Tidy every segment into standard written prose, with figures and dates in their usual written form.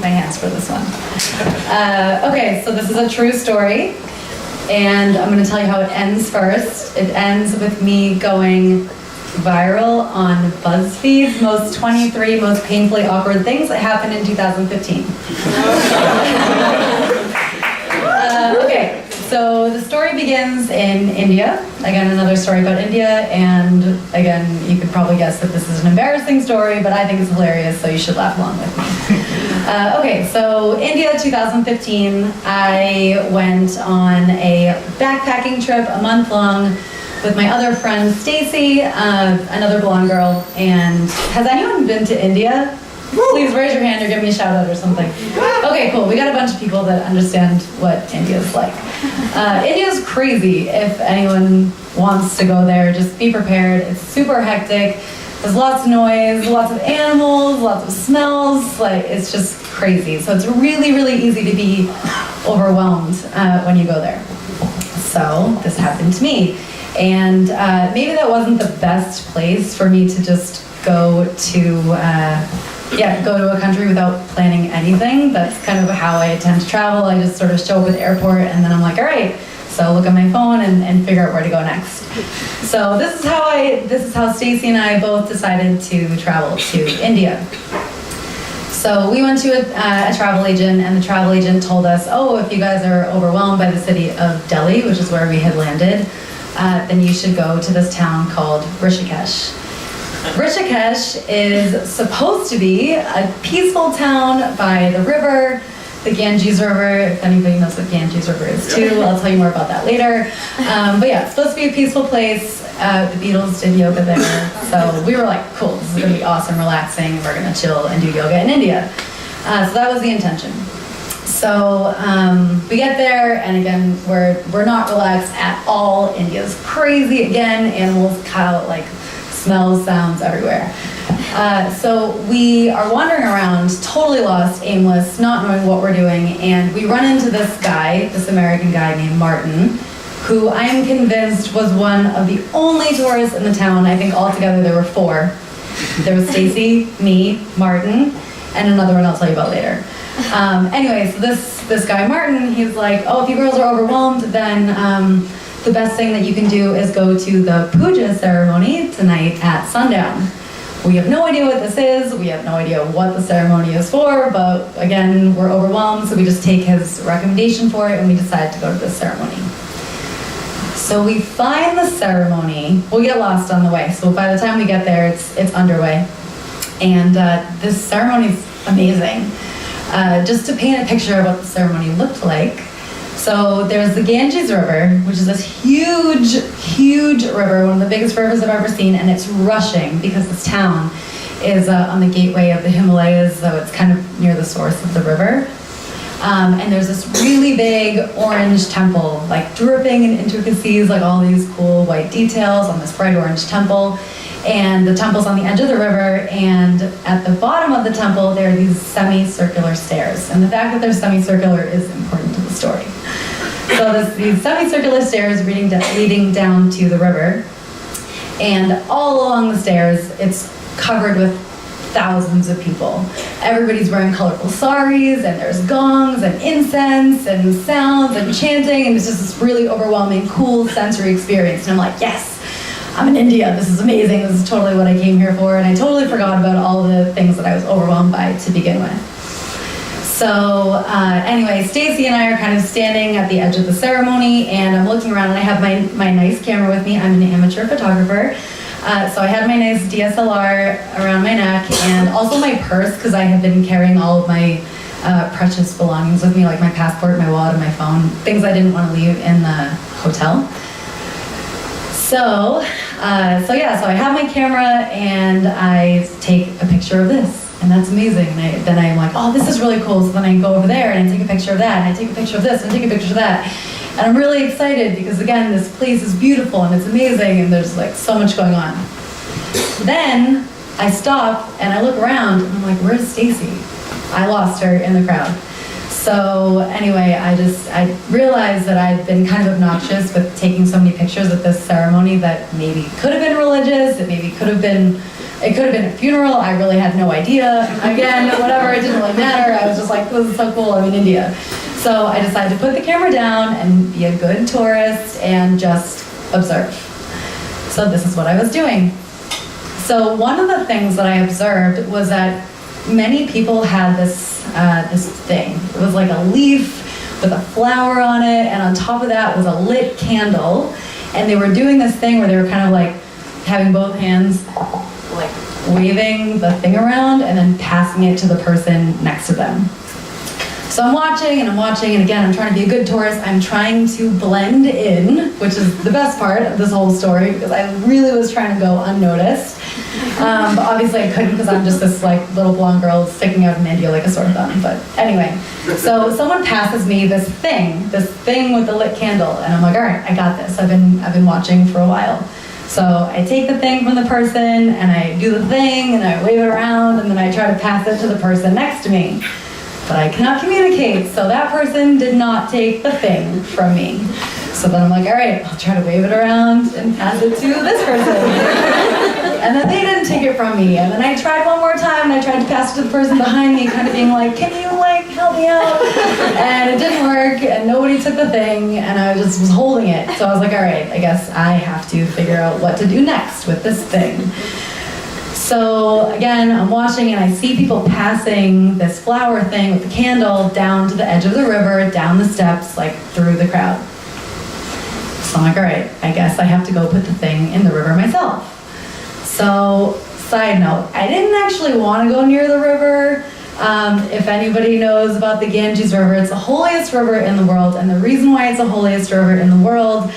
my hands for this one. Okay, so this is a true story, and I'm going to tell you how it ends first. It ends with me going viral on BuzzFeed's 23 most painfully awkward things that happened in 2015. Okay, so the story begins in India. Again, another story about India, and again, you could probably guess that this is an embarrassing story, but I think it's hilarious, so you should laugh along with me. Okay, so India 2015, I went on a backpacking trip, a month long, with my other friend Stacy, another blonde girl. And has anyone been to India? Please raise your hand or give me a shout out or something. Okay, cool. We got a bunch of people that understand what India's like. India's crazy. If anyone wants to go there, just be prepared. It's super hectic. There's lots of noise, lots of animals, lots of smells. Like, it's just crazy. So it's really, really easy to be overwhelmed when you go there. So this happened to me. And maybe that wasn't the best place for me to just go to a country without planning anything. That's kind of how I tend to travel. I just sort of show up at the airport and then I'm like, all right, so look at my phone and figure out where to go next. So this is how Stacy and I both decided to travel to India. So we went to a travel agent, and the travel agent told us, oh, if you guys are overwhelmed by the city of Delhi, which is where we had landed, then you should go to this town called Rishikesh. Rishikesh is supposed to be a peaceful town by the river, the Ganges River. If anybody knows what Ganges River is too, I'll tell you more about that later. But yeah, it's supposed to be a peaceful place. The Beatles did yoga there. So we were like, cool, this is gonna be awesome, relaxing. We're gonna chill and do yoga in India. So that was the intention. So we get there, and again, we're not relaxed at all. India's crazy again. Animals, cow, like smells, sounds everywhere. So we are wandering around, totally lost, aimless, not knowing what we're doing, and we run into this guy, this American guy named Martin, who I am convinced was one of the only tourists in the town. I think altogether there were 4. There was Stacy, me, Martin, and another one I'll tell you about later. Anyway, so this guy Martin, he's like, oh, if you girls are overwhelmed, then the best thing that you can do is go to the puja ceremony tonight at sundown. We have no idea what this is, we have no idea what the ceremony is for, but again, we're overwhelmed, so we just take his recommendation for it and we decide to go to this ceremony. So we find the ceremony, we'll get lost on the way, so by the time we get there, it's underway. And this ceremony is amazing. Just to paint a picture of what the ceremony looked like, so there's the Ganges River, which is this huge, huge river, one of the biggest rivers I've ever seen, and it's rushing because this town is on the gateway of the Himalayas, so it's kind of near the source of the river. And there's this really big orange temple, like dripping in intricacies, like all these cool white details on this bright orange temple. And the temple's on the edge of the river, and at the bottom of the temple, there are these semicircular stairs. And the fact that they're semicircular is important to the story. So these semicircular stairs leading down to the river, and all along the stairs, it's covered with thousands of people. Everybody's wearing colorful saris, and there's gongs and incense and sounds and chanting, and it's just this really overwhelming, cool sensory experience. And I'm like, yes! I'm in India, this is amazing, this is totally what I came here for, and I totally forgot about all the things that I was overwhelmed by to begin with. So anyway, Stacy and I are kind of standing at the edge of the ceremony, and I'm looking around, and I have my nice camera with me. I'm an amateur photographer, so I had my nice DSLR around my neck, and also my purse, because I had been carrying all of my precious belongings with me, like my passport, my wallet, and my phone, things I didn't want to leave in the hotel. So I have my camera and I take a picture of this, and that's amazing. And then I'm like, oh, this is really cool. So then I go over there and I take a picture of that, and I take a picture of this, and I take a picture of that. And I'm really excited because again, this place is beautiful and it's amazing, and there's like so much going on. Then I stop and I look around and I'm like, where's Stacy? I lost her in the crowd. So anyway, I realized that I'd been kind of obnoxious with taking so many pictures at this ceremony that maybe could have been religious, it maybe could have been It could have been a funeral, I really had no idea. Again, whatever, it didn't really matter. I was just like, this is so cool, I'm in India. So I decided to put the camera down and be a good tourist and just observe. So this is what I was doing. So one of the things that I observed was that many people had this thing. It was like a leaf with a flower on it, and on top of that was a lit candle. And they were doing this thing where they were kind of like having both hands like waving the thing around and then passing it to the person next to them. So I'm watching, and again, I'm trying to be a good tourist. I'm trying to blend in, which is the best part of this whole story, because I really was trying to go unnoticed. But obviously I couldn't, because I'm just this like little blonde girl sticking out in India like a sore thumb. But anyway, so someone passes me this thing with the lit candle, and I'm like, all right, I got this. I've been watching for a while. So I take the thing from the person, and I do the thing, and I wave it around, and then I try to pass it to the person next to me. But I cannot communicate, so that person did not take the thing from me. So then I'm like, all right, I'll try to wave it around and pass it to this person. And then they didn't take it from me. And then I tried one more time, and I tried to pass it to the person behind me, kind of being like, can you like help me out? And it didn't work, and nobody took the thing, and I just was holding it. So I was like, all right, I guess I have to figure out what to do next with this thing. So again, I'm watching, and I see people passing this flower thing with the candle down to the edge of the river, down the steps, like through the crowd. So I'm like, all right, I guess I have to go put the thing in the river myself. So, side note, I didn't actually want to go near the river. If anybody knows about the Ganges River, it's the holiest river in the world, and the reason why it's the holiest river in the world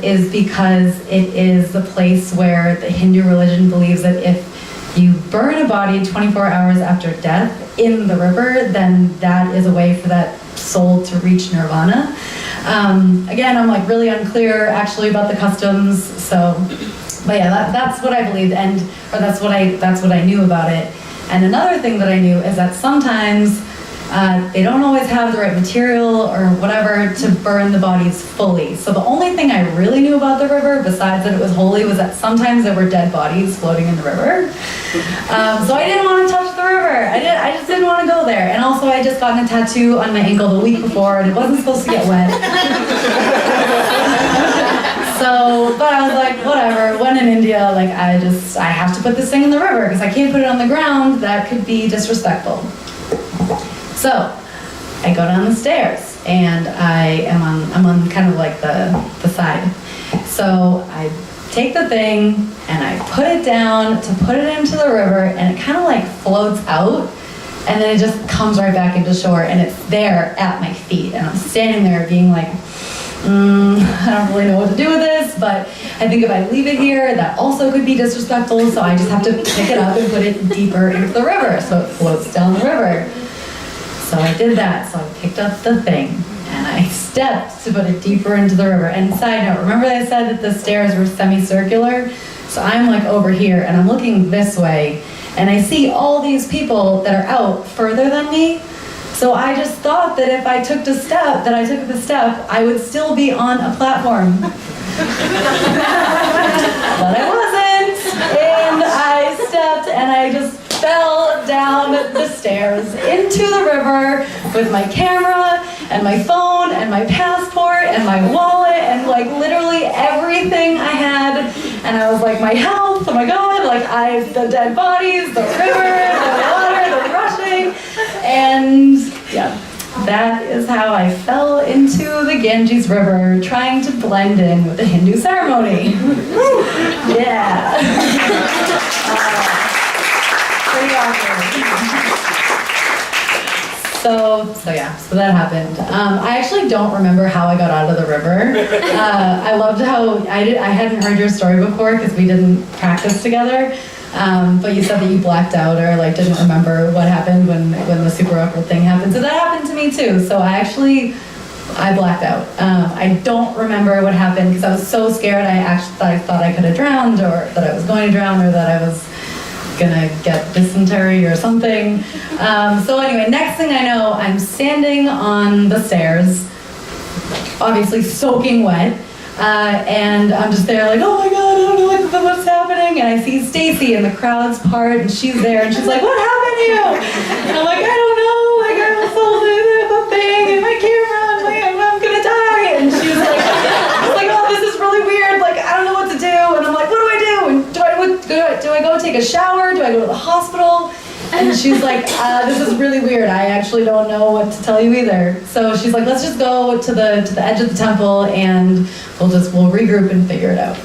is because it is the place where the Hindu religion believes that if you burn a body 24 hours after death in the river, then that is a way for that soul to reach nirvana. Again, I'm like really unclear actually about the customs, so, but yeah, that's what I believed, or that's what I knew about it. And another thing that I knew is that sometimes they don't always have the right material or whatever to burn the bodies fully. So the only thing I really knew about the river, besides that it was holy, was that sometimes there were dead bodies floating in the river. So I didn't want to touch the river. I just didn't want to go there. And also I just gotten a tattoo on my ankle the week before, and it wasn't supposed to get wet. So, but I was like, whatever, when in India, like I have to put this thing in the river because I can't put it on the ground. That could be disrespectful. So I go down the stairs, and I'm on kind of like the side. So I take the thing and I put it down to put it into the river, and it kind of like floats out, and then it just comes right back into shore, and it's there at my feet, and I'm standing there being like, I don't really know what to do with this, but I think if I leave it here, that also could be disrespectful, so I just have to pick it up and put it deeper into the river so it floats down the river. So I did that, so I picked up the thing, and I stepped to put it deeper into the river. And side note, remember I said that the stairs were semicircular? So I'm like over here, and I'm looking this way, and I see all these people that are out further than me. So I just thought that if I took the step, I would still be on a platform. But I wasn't, and I stepped, and I just fell down the stairs into the river with my camera and my phone and my passport and my wallet and like literally everything I had. And I was like, my health, oh my God, like the dead bodies, the river, the water, the rushing. And yeah, that is how I fell into the Ganges River trying to blend in with the Hindu ceremony. Yeah. Pretty awkward. So that happened. I actually don't remember how I got out of the river. I loved how I hadn't heard your story before because we didn't practice together. But you said that you blacked out or like didn't remember what happened when the super awkward thing happened. So that happened to me too. So I blacked out. I don't remember what happened because I was so scared. I thought I could have drowned, or that I was going to drown, or that I was gonna get dysentery or something. So anyway, next thing I know, I'm standing on the stairs, obviously soaking wet, and I'm just there like, oh my God, I don't know what what's happening? And I see Stacy in the crowd's part, and she's there, and she's like, what happened to you? And I'm like, I don't know, like I was told the thing, and my camera, I'm gonna die. And she was like, oh, this is really weird, like I don't know what to do. And I'm like, what do I do? And do I go take a shower? Do I go to the hospital? And she's like, this is really weird. I actually don't know what to tell you either. So she's like, let's just go to the edge of the temple and we'll regroup and figure it out.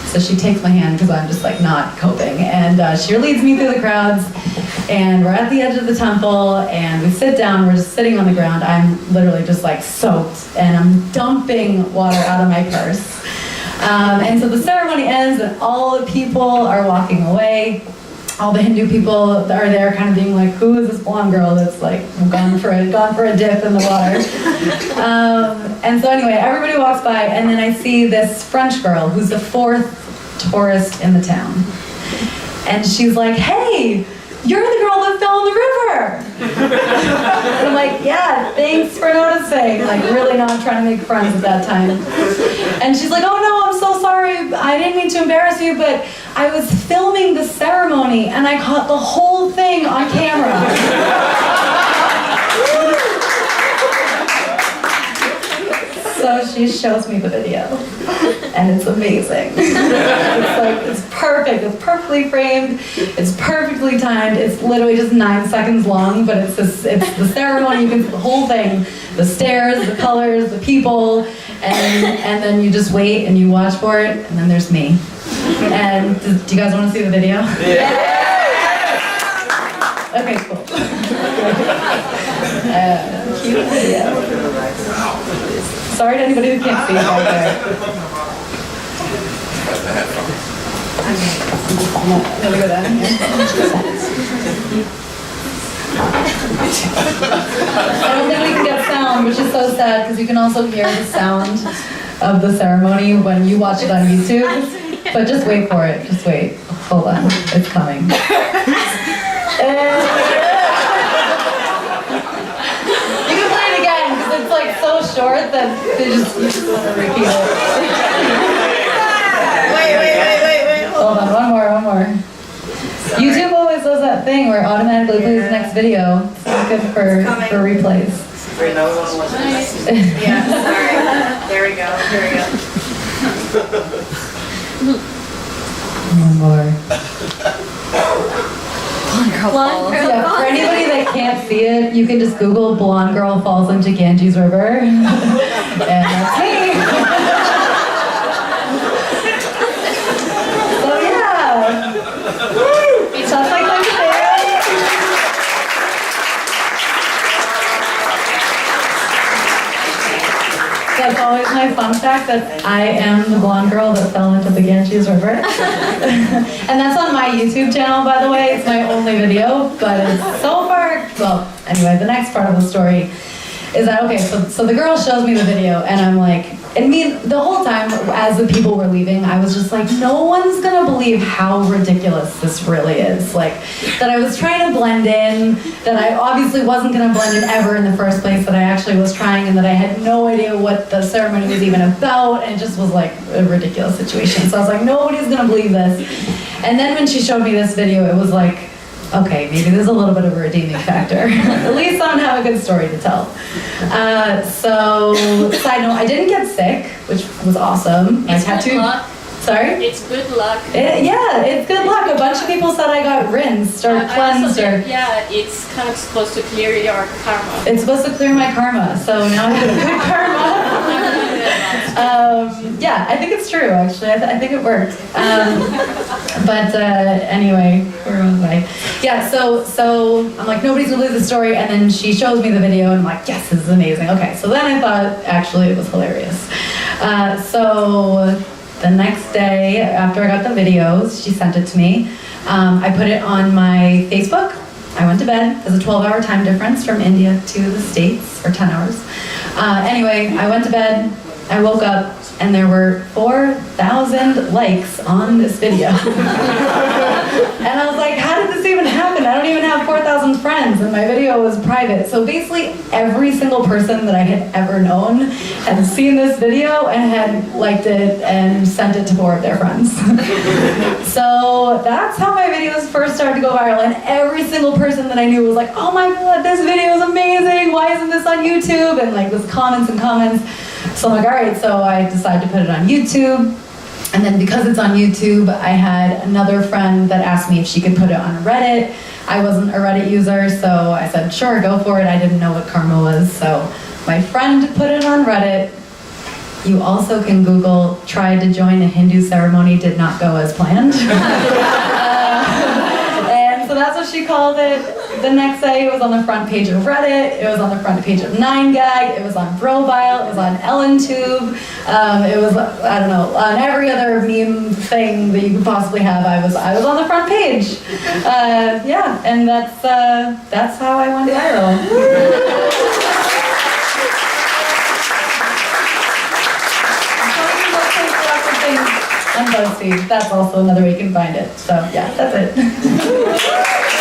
So she takes my hand because I'm just like not coping. And she leads me through the crowds and we're at the edge of the temple and we sit down, we're just sitting on the ground. I'm literally just like soaked and I'm dumping water out of my purse. And so the ceremony ends and all the people are walking away. All the Hindu people are there kind of being like, who is this blonde girl that's like gone for a dip in the water? And so anyway, everybody walks by and then I see this French girl who's the 4th tourist in the town. And she's like, hey, you're the girl that fell in the river. And I'm like, yeah, thanks for noticing. Like really not trying to make friends at that time. And she's like, oh no, I'm so sorry. I didn't mean to embarrass you, but I was filming the ceremony and I caught the whole thing on camera. So she shows me the video, and it's amazing. It's perfect. It's perfectly framed. It's perfectly timed. It's literally just 9 seconds long, but it's the ceremony. You can see the whole thing: the stairs, the colors, the people, and then you just wait and you watch for it, and then there's me. And do you guys want to see the video? Yeah. Okay, cool. Cute video. Sorry to anybody who can't see it back there. I'm gonna go down here. I don't think we can get sound, which is so sad because you can also hear the sound of the ceremony when you watch it on YouTube. But just wait for it. Just wait. Hold on. It's coming. It's like so short that you just want to repeat it. Wait. Hold on, one more. YouTube always does that thing where it automatically plays the next video. It's not good for replays. Yeah, sorry. There we go. One more. Blonde girl. Yeah, for anybody that can't see it, you can just Google blonde girl falls into Ganges River. And that's me. So yeah. That's like my thing. That's always my fun fact, that I am the blonde girl that fell into the Ganges River. And that's on my YouTube channel, by the way. It's my only video, but it's so far, well, anyway, the next part of the story is that, okay, so the girl shows me the video, and I'm like, and the whole time, as the people were leaving, I was just like, no one's gonna believe how ridiculous this really is. Like, that I was trying to blend in, that I obviously wasn't gonna blend in ever in the first place, that I actually was trying, and that I had no idea what the ceremony was even about, and it just was like a ridiculous situation. So I was like, nobody's gonna believe this. And then when she showed me this video, it was like, okay, maybe there's a little bit of a redeeming factor. At least I don't have a good story to tell. So, side note, I didn't get sick, which was awesome. It's good luck. Sorry? It's good luck. Yeah, it's good luck. A bunch of people said I got rinsed or cleansed yeah, it's kind of supposed to clear your karma. It's supposed to clear my karma, so now I have good karma. Yeah, I think it's true, actually. I think it worked. But anyway, where was I? Yeah, so I'm like, nobody's gonna believe the story, and then she shows me the video, and I'm like, yes, this is amazing. Okay, so then I thought, actually, it was hilarious. So the next day, after I got the videos, she sent it to me. I put it on my Facebook. I went to bed. There's a 12-hour time difference from India to the States, or 10 hours. Anyway, I went to bed. I woke up, and there were 4,000 likes on this video. And I was like, how did this even happen? I don't even have 4,000 1,000 friends and my video was private. So basically every single person that I had ever known had seen this video and had liked it and sent it to 4 of their friends. So that's how my videos first started to go viral, and every single person that I knew was like, oh my god, this video is amazing, why isn't this on YouTube? And like this comments and comments. So I'm like, all right, so I decided to put it on YouTube. And then because it's on YouTube, I had another friend that asked me if she could put it on Reddit. I wasn't a Reddit user, so I said, sure, go for it. I didn't know what karma was, so my friend put it on Reddit. You also can Google, tried to join a Hindu ceremony, did not go as planned. And so that's what she called it. The next day, it was on the front page of Reddit, it was on the front page of 9gag, it was on Brovile, it was on EllenTube, it was, I don't know, on every other meme thing that you could possibly have, I was on the front page. Yeah, and that's how I went viral. On BuzzFeed, that's also another way you can find it. So yeah, that's it.